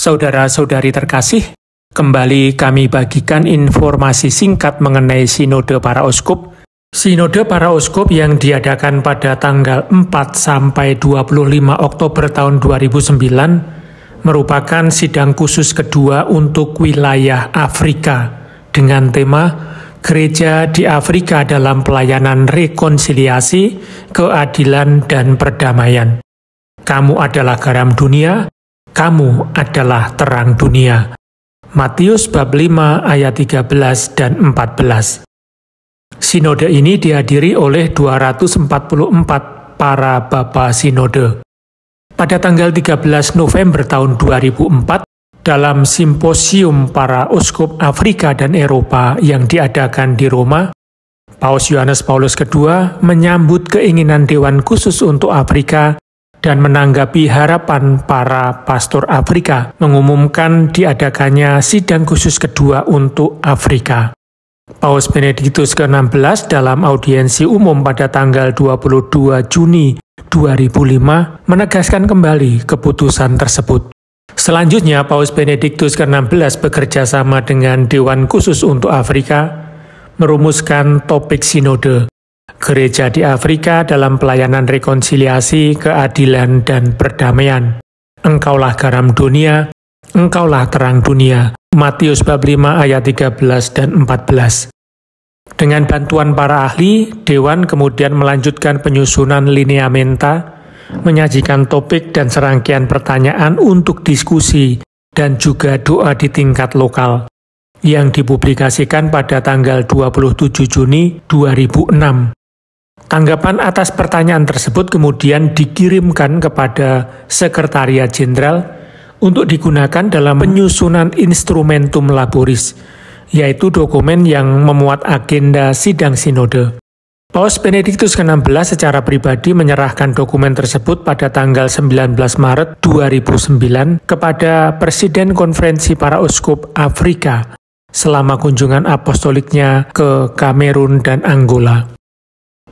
Saudara-saudari terkasih, kembali kami bagikan informasi singkat mengenai Sinode Para Uskup. Sinode Para Uskup yang diadakan pada tanggal 4 sampai 25 Oktober tahun 2009 merupakan sidang khusus kedua untuk wilayah Afrika dengan tema Gereja di Afrika dalam Pelayanan Rekonsiliasi, Keadilan, dan Perdamaian. Kamu adalah garam dunia, kamu adalah terang dunia. Matius bab 5 ayat 13 dan 14. Sinode ini dihadiri oleh 244 para Bapa Sinode. Pada tanggal 13 November tahun 2004, dalam simposium para uskup Afrika dan Eropa yang diadakan di Roma, Paus Yohanes Paulus II menyambut keinginan Dewan Khusus untuk Afrika dan menanggapi harapan para pastor Afrika mengumumkan diadakannya sidang khusus kedua untuk Afrika. Paus Benediktus ke-16 dalam audiensi umum pada tanggal 22 Juni 2005 menegaskan kembali keputusan tersebut. Selanjutnya, Paus Benediktus ke-16 bekerja sama dengan Dewan Khusus untuk Afrika merumuskan topik sinode Gereja di Afrika dalam Pelayanan Rekonsiliasi, Keadilan, dan Perdamaian. Engkaulah garam dunia, engkaulah terang dunia. Matius bab 5 ayat 13 dan 14. Dengan bantuan para ahli, Dewan kemudian melanjutkan penyusunan lineamenta, menyajikan topik dan serangkaian pertanyaan untuk diskusi dan juga doa di tingkat lokal, yang dipublikasikan pada tanggal 27 Juni 2006. Tanggapan atas pertanyaan tersebut kemudian dikirimkan kepada Sekretariat Jenderal untuk digunakan dalam penyusunan Instrumentum Laboris, yaitu dokumen yang memuat agenda sidang sinode. Paus Benediktus ke-16 secara pribadi menyerahkan dokumen tersebut pada tanggal 19 Maret 2009 kepada Presiden Konferensi Para Uskup Afrika selama kunjungan apostoliknya ke Kamerun dan Angola.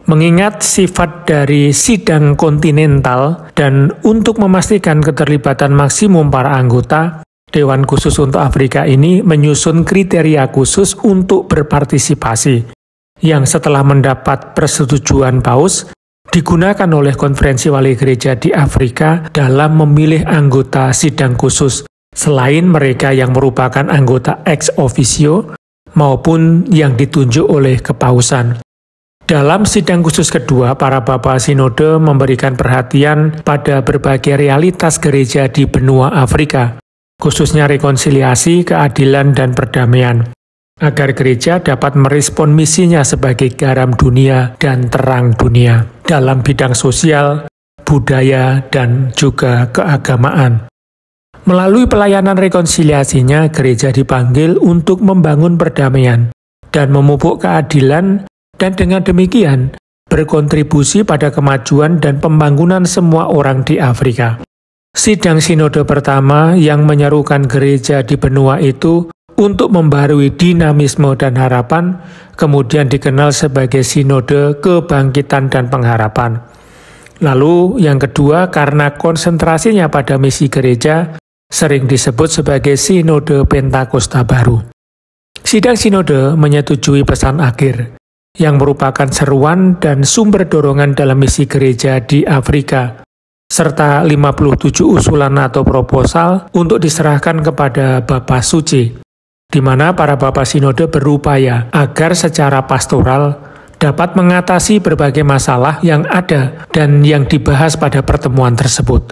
Mengingat sifat dari sidang kontinental dan untuk memastikan keterlibatan maksimum para anggota, Dewan Khusus untuk Afrika ini menyusun kriteria khusus untuk berpartisipasi, yang setelah mendapat persetujuan Paus, digunakan oleh Konferensi Wali Gereja di Afrika dalam memilih anggota sidang khusus, selain mereka yang merupakan anggota ex officio maupun yang ditunjuk oleh kepausan. Dalam sidang khusus kedua, para Bapa Sinode memberikan perhatian pada berbagai realitas gereja di benua Afrika, khususnya rekonsiliasi, keadilan, dan perdamaian, agar gereja dapat merespon misinya sebagai garam dunia dan terang dunia dalam bidang sosial, budaya, dan juga keagamaan. Melalui pelayanan rekonsiliasinya, gereja dipanggil untuk membangun perdamaian dan memupuk keadilan, dan dengan demikian berkontribusi pada kemajuan dan pembangunan semua orang di Afrika. Sidang sinode pertama yang menyerukan gereja di benua itu untuk membarui dinamisme dan harapan, kemudian dikenal sebagai Sinode Kebangkitan dan Pengharapan. Lalu yang kedua, karena konsentrasinya pada misi gereja, sering disebut sebagai Sinode Pentakosta Baru. Sidang sinode menyetujui pesan akhir, yang merupakan seruan dan sumber dorongan dalam misi gereja di Afrika, serta 57 usulan atau proposal untuk diserahkan kepada Bapa Suci, di mana para Bapa Sinode berupaya agar secara pastoral dapat mengatasi berbagai masalah yang ada dan yang dibahas pada pertemuan tersebut.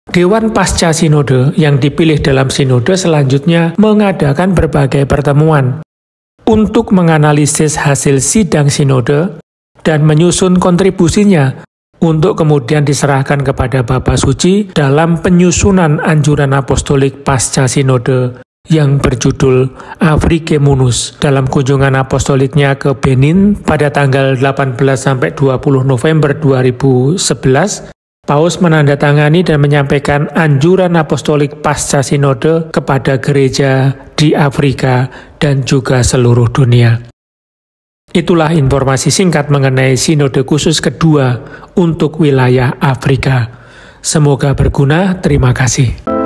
Dewan Pasca Sinode yang dipilih dalam sinode selanjutnya mengadakan berbagai pertemuan untuk menganalisis hasil sidang sinode dan menyusun kontribusinya untuk kemudian diserahkan kepada Bapa Suci dalam penyusunan anjuran apostolik pasca sinode yang berjudul Afrique Munus dalam kunjungan apostoliknya ke Benin pada tanggal 18-20 November 2011. Paus menandatangani dan menyampaikan anjuran apostolik pasca sinode kepada gereja di Afrika dan juga seluruh dunia. Itulah informasi singkat mengenai sinode khusus kedua untuk wilayah Afrika. Semoga berguna. Terima kasih.